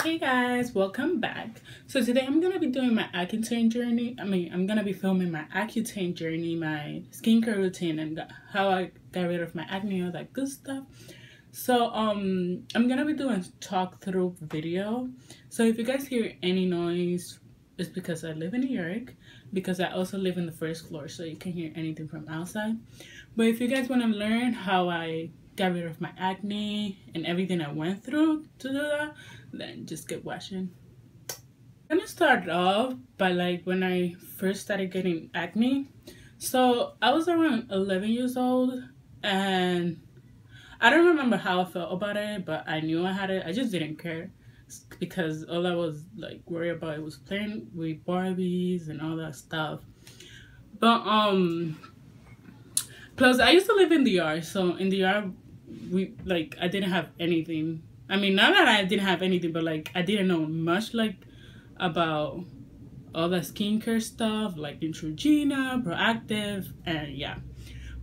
Hey guys, welcome back. So today I'm gonna be doing my Accutane journey. I'm gonna be filming my Accutane journey, my skincare routine, and how I got rid of my acne, all that good stuff. So I'm gonna be doing a talk through video. So if you guys hear any noise, it's because I live in New York, because I also live in the first floor, so you can hear anything from outside. But if you guys want to learn how I got rid of my acne and everything I went through to do that, then just get watching. I'm gonna start off by when I first started getting acne. So I was around 11 years old and I don't remember how I felt about it, but I knew I had it. I just didn't care because all I was worried about was playing with Barbies and all that stuff. But plus I used to live in the yard, so in the yard I didn't have anything. I mean, not that I didn't have anything, but I didn't know much about all the skincare stuff like Neutrogena, Proactive, and yeah.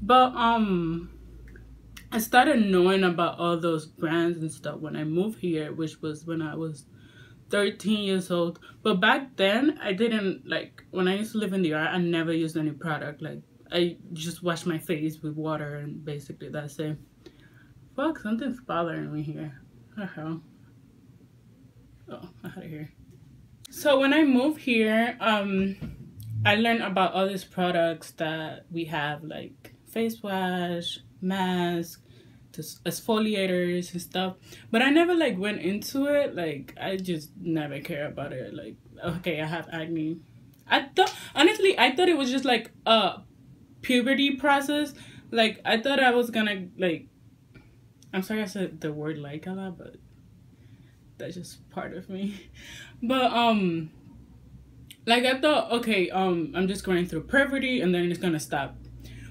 But I started knowing about all those brands and stuff when I moved here, which was when I was 13 years old. But back then I didn't when I used to live in the yard, I never used any product. I just washed my face with water and basically that's it. Fuck, something's bothering me here. What the hell? Oh, I had it here. So when I moved here, I learned about all these products that we have, like face wash, mask, exfoliators and stuff. But I never went into it. I just never care about it. Okay, I have acne. I thought it was just a puberty process. I thought I was gonna I'm sorry I said the word a lot, but that's just part of me. But I thought, okay, I'm just going through puberty and then it's gonna stop.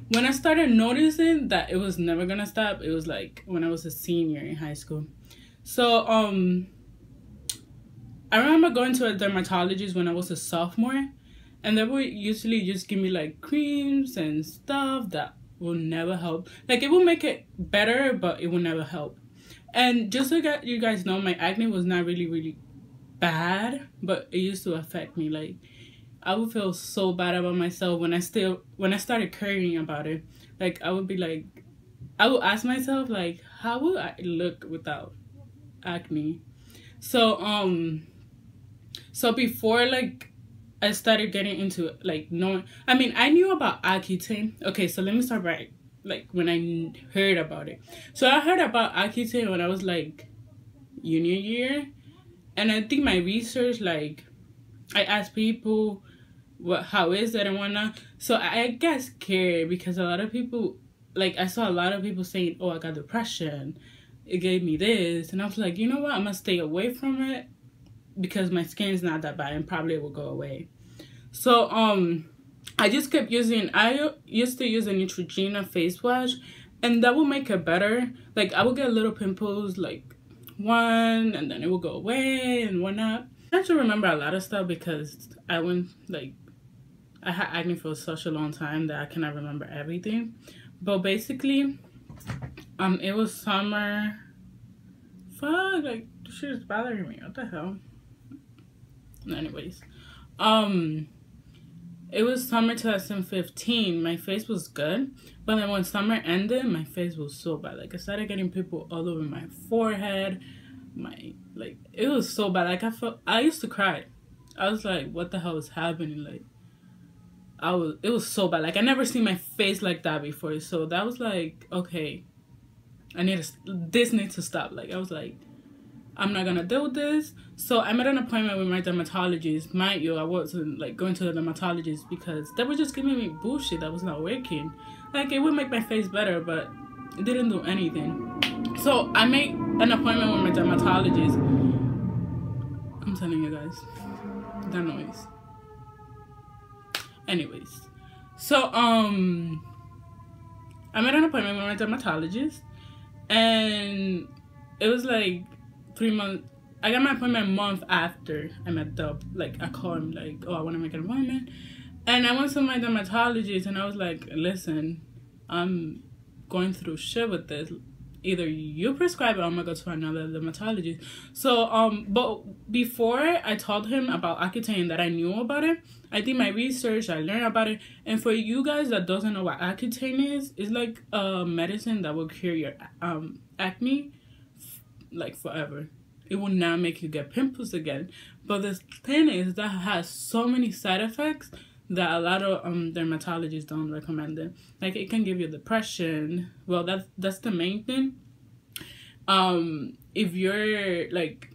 When I started noticing that it was never gonna stop, it was when I was a senior in high school. So I remember going to a dermatologist when I was a sophomore, and they would usually just give me creams and stuff that will never help. It will make it better, but it will never help. And just so you guys know, my acne was not really bad, but it used to affect me. I would feel so bad about myself when I started caring about it. I would be I would ask myself how would I look without acne? So so before I started getting into knowing, I mean, I knew about Accutane. Okay, so let me start right when I heard about it. So I heard about Accutane when I was junior year, and I think my research I asked people how is it and whatnot. So I got scared because a lot of people I saw a lot of people saying, oh, I got depression, it gave me this, and I was like, you know what, I'm gonna stay away from it because my skin's not that bad and probably it will go away. So I just kept using, I used to use a Neutrogena face wash, and that will make it better. I would get little pimples one, and then it will go away and whatnot. I have to remember a lot of stuff because I went I had acne for such a long time that I cannot remember everything. But basically it was summer. Fuck, this shit is bothering me. What the hell? Anyways, it was summer 2015. My face was good, but then when summer ended, my face was so bad. I started getting pimple all over my forehead. It was so bad. I used to cry. I was like, what the hell is happening? It was so bad. I never seen my face like that before. So that was okay, this needs to stop. I was I'm not gonna deal with this. So I made an appointment with my dermatologist. Mind you, I wasn't going to the dermatologist because they were just giving me bullshit that was not working. It would make my face better, but it didn't do anything. So I made an appointment with my dermatologist. I'm telling you guys, that noise. Anyways, so I made an appointment with my dermatologist, and it was 3 months. I got my appointment a month after I met the I called him oh, I want to make an appointment, and I went to my dermatologist and I was listen, I'm going through shit with this. either you prescribe it or I'm gonna go to another dermatologist. So but before I told him about Accutane, that I knew about it, I did my research, I learned about it. And for you guys that doesn't know what Accutane is, it's like a medicine that will cure your acne like forever. It will not make you get pimples again. But the thing is that it has so many side effects that a lot of dermatologists don't recommend it. Like, it can give you depression. Well, that's the main thing. If you're like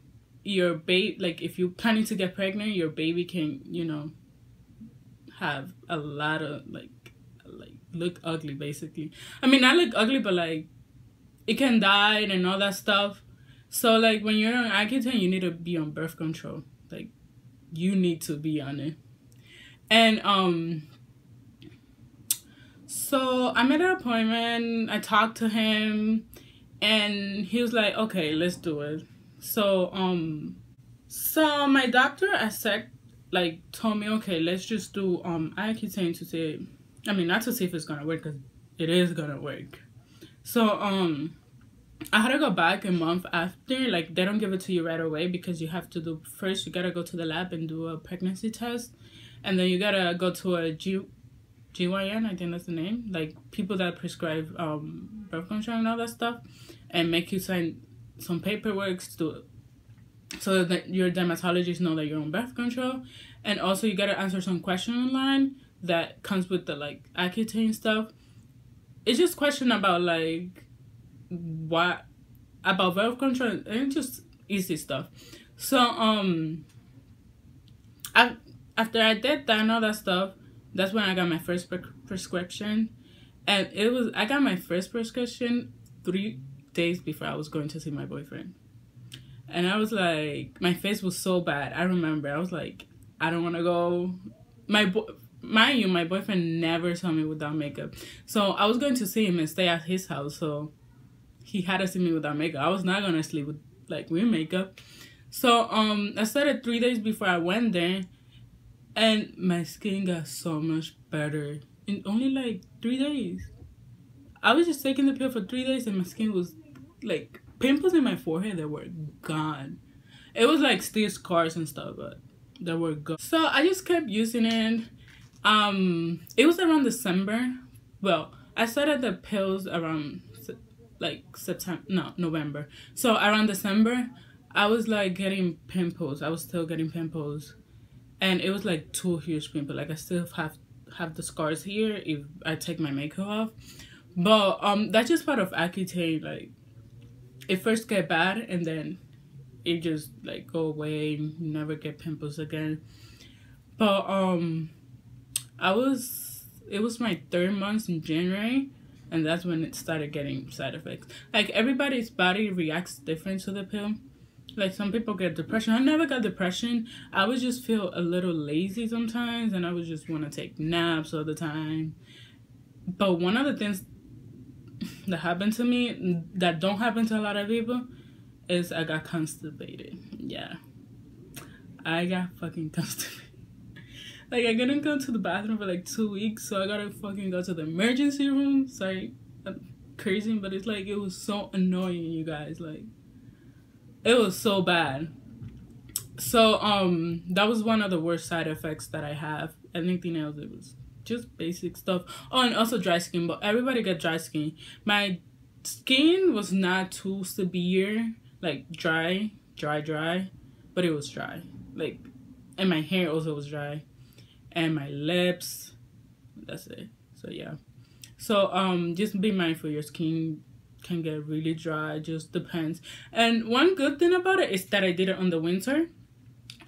if you're planning to get pregnant, your baby can, you know, have a lot of like look ugly, basically. I mean, not look ugly, but like it can die and all that stuff. So like when you're on Accutane, you need to be on birth control. Like, you need to be on it. And so I made an appointment, I talked to him, and he was like, okay, let's do it. So so my doctor like told me, okay, let's just do Accutane to see, I mean, not to see if it's gonna work, because it is gonna work. So I had to go back a month after. Like, they don't give it to you right away, because you have to do, first you gotta go to the lab and do a pregnancy test, and then you gotta go to a GYN, I think that's the name, like people that prescribe birth control and all that stuff, and make you sign some paperwork so that your dermatologist know that you're on birth control. And also you gotta answer some question online that comes with the like Accutane stuff. It's just question about like what about birth control, and just easy stuff. So after I did that and all that stuff, that's when I got my first prescription. And I got my first prescription 3 days before I was going to see my boyfriend. And I was like, my face was so bad. I remember I was like, I don't want to go. Mind you, my boyfriend never saw me without makeup. So I was going to see him and stay at his house, so he had to see me without makeup. I was not gonna sleep with makeup. So I started 3 days before I went there, and my skin got so much better in only like 3 days. I was just taking the pill for 3 days, and my skin was like, pimples in my forehead that were gone. It was like still scars and stuff, but they were gone. So I just kept using it. It was around December. Well, I started the pills around like November. So around December, I was like getting pimples. I was still getting pimples, and it was like 2 huge pimples. Like, I still have the scars here if I take my makeup off. But that's just part of Accutane. Like, it first get bad, and then it just like go away, you never get pimples again. But it was my 3rd month in January, and that's when it started getting side effects. Like, everybody's body reacts different to the pill. Like, some people get depression. I never got depression. I would just feel a little lazy sometimes, and I would just want to take naps all the time. But one of the things that happened to me that don't happen to a lot of people is I got constipated. Yeah, I got fucking constipated. Like, I couldn't go to the bathroom for like 2 weeks, so I gotta fucking go to the emergency room. Sorry, I'm crazy, but it's like, it was so annoying, you guys. Like, it was so bad. So that was one of the worst side effects that I have. Anything else, it was just basic stuff. Oh, and also dry skin, but everybody got dry skin. My skin was not too severe, like dry, but it was dry. Like, and my hair also was dry, and my lips. That's it. So yeah. So just be mindful, your skin can get really dry, just depends. And one good thing about it is that I did it on the winter.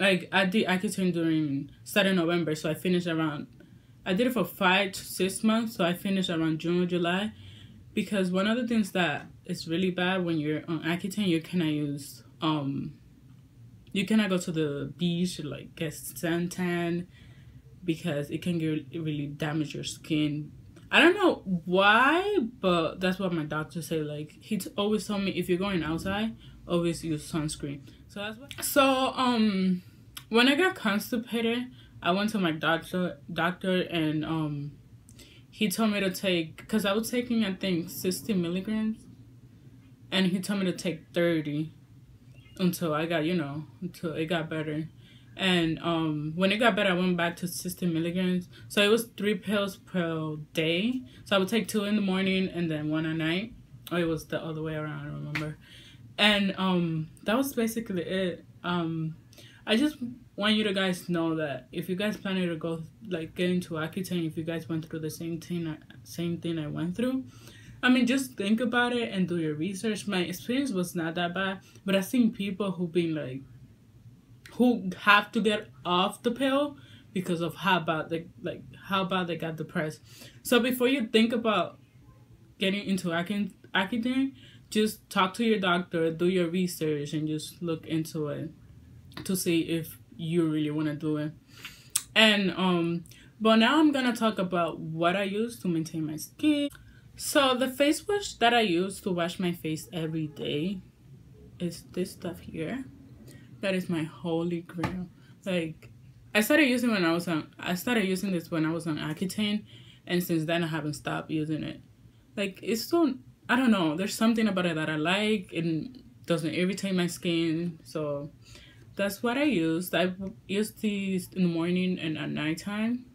Like, I did Accutane starting November, so I finished around, I did it for 5 to 6 months, so I finished around June or July. Because one of the things that is really bad when you're on Accutane, you cannot use you cannot go to the beach or like get suntan, because it can really damage your skin. I don't know why, but that's what my doctor said. Like, he always told me, if you're going outside, always use sunscreen. So that's what. So when I got constipated, I went to my doctor, and he told me to take, because I was taking, I think, 60 milligrams and he told me to take 30 until I got, until it got better. And when it got better, I went back to 60 milligrams. So it was 3 pills per day. So I would take 2 in the morning and then 1 at night. Or it was the other way around, I don't remember. And that was basically it. I just want you to guys know that if you guys planning to go like get into Accutane, if you guys went through the same thing I went through, I mean, just think about it and do your research. My experience was not that bad, but I've seen people who've been like, who have to get off the pill because of how bad they got depressed. So before you think about getting into Accutane, just talk to your doctor, do your research, and just look into it to see if you really want to do it. And but now I'm gonna talk about what I use to maintain my skin. So the face wash that I use to wash my face every day is this stuff here. That is my holy grail. Like, I started using this when I was on Accutane, and since then I haven't stopped using it. Like, it's so, I don't know, there's something about it that I like. It doesn't irritate my skin, so that's what I used. I use these in the morning and at nighttime.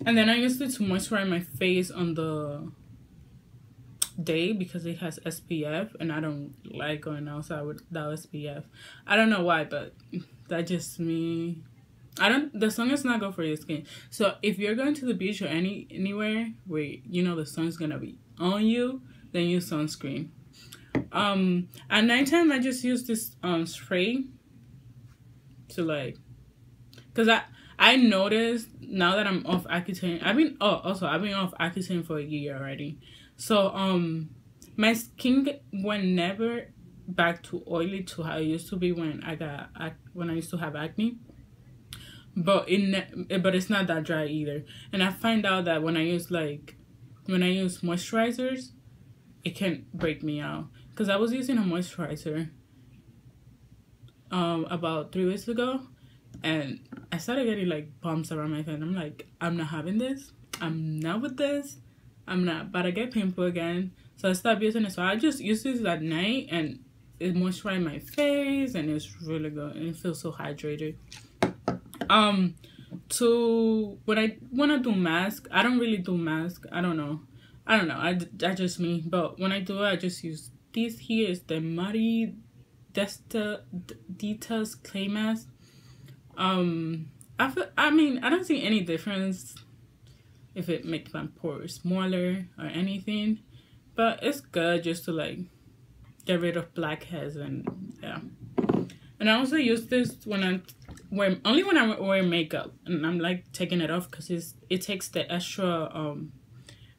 And then I used it to moisturize my face on the day because it has SPF, and I don't like going outside without SPF. I don't know why, but that's just me. The sun is not good for your skin. So if you're going to the beach or anywhere where the sun's gonna be on you, then use sunscreen. At nighttime I just use this spray to like, because I noticed now that I'm off Accutane. I've been off Accutane for a year already. So my skin went never back to oily to how it used to be when I used to have acne. But it's not that dry either. And I find out that when I use moisturizers, it can break me out. Because I was using a moisturizer about 3 weeks ago, and I started getting like bumps around my face. I'm like, I'm not having this. I'm not with this. I'm not about to get pimple again. So I stopped using it. So I just use this at night, and it moisturizes my face, and it's really good, and it feels so hydrated. To when I wanna do mask, I don't really do mask. I don't know. That's just me. But when I do it, I just use this here. Is the Muddy Detox Clay Mask. I don't see any difference if it makes my pores smaller or anything, but it's good just to like get rid of blackheads, and yeah. And I also use this when I wear makeup, and I'm like taking it off because it takes the extra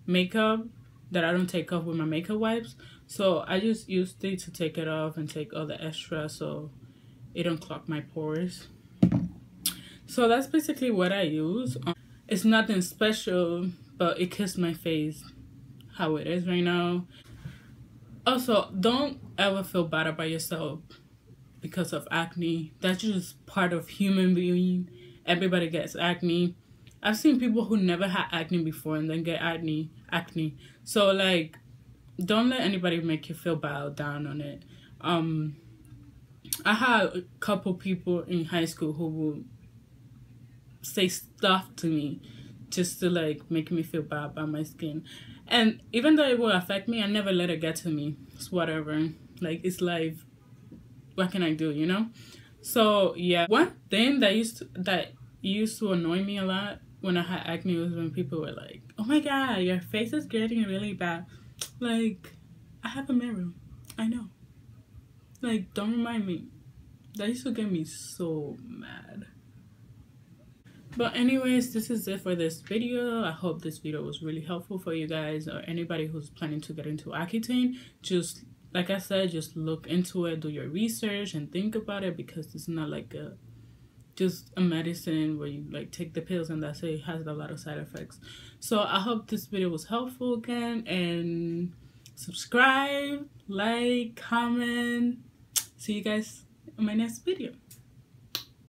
makeup that I don't take off with my makeup wipes. So I just use it to take it off and take all the extra so it don't clog my pores. So that's basically what I use. It's nothing special, but it keeps my face how it is right now. Also, don't ever feel bad about yourself because of acne. That's just part of human being. Everybody gets acne. I've seen people who never had acne before and then get acne. So like, don't let anybody make you feel bad down on it. I had a couple people in high school who would say stuff to me just to like make me feel bad about my skin, and even though it will affect me, I never let it get to me. It's whatever, like, it's life. What can I do, So yeah, one thing that used to annoy me a lot when I had acne was when people were like, oh my god, your face is getting really bad. Like, I have a mirror. I know. Like, don't remind me. That used to get me so mad. But anyways, this is it for this video. I hope this video was really helpful for you guys or anybody who's planning to get into Accutane. Just like I said, just look into it, do your research, and think about it, because it's not like just a medicine where you like take the pills and that's it. It has a lot of side effects. So I hope this video was helpful again, and subscribe, like, comment. See you guys in my next video.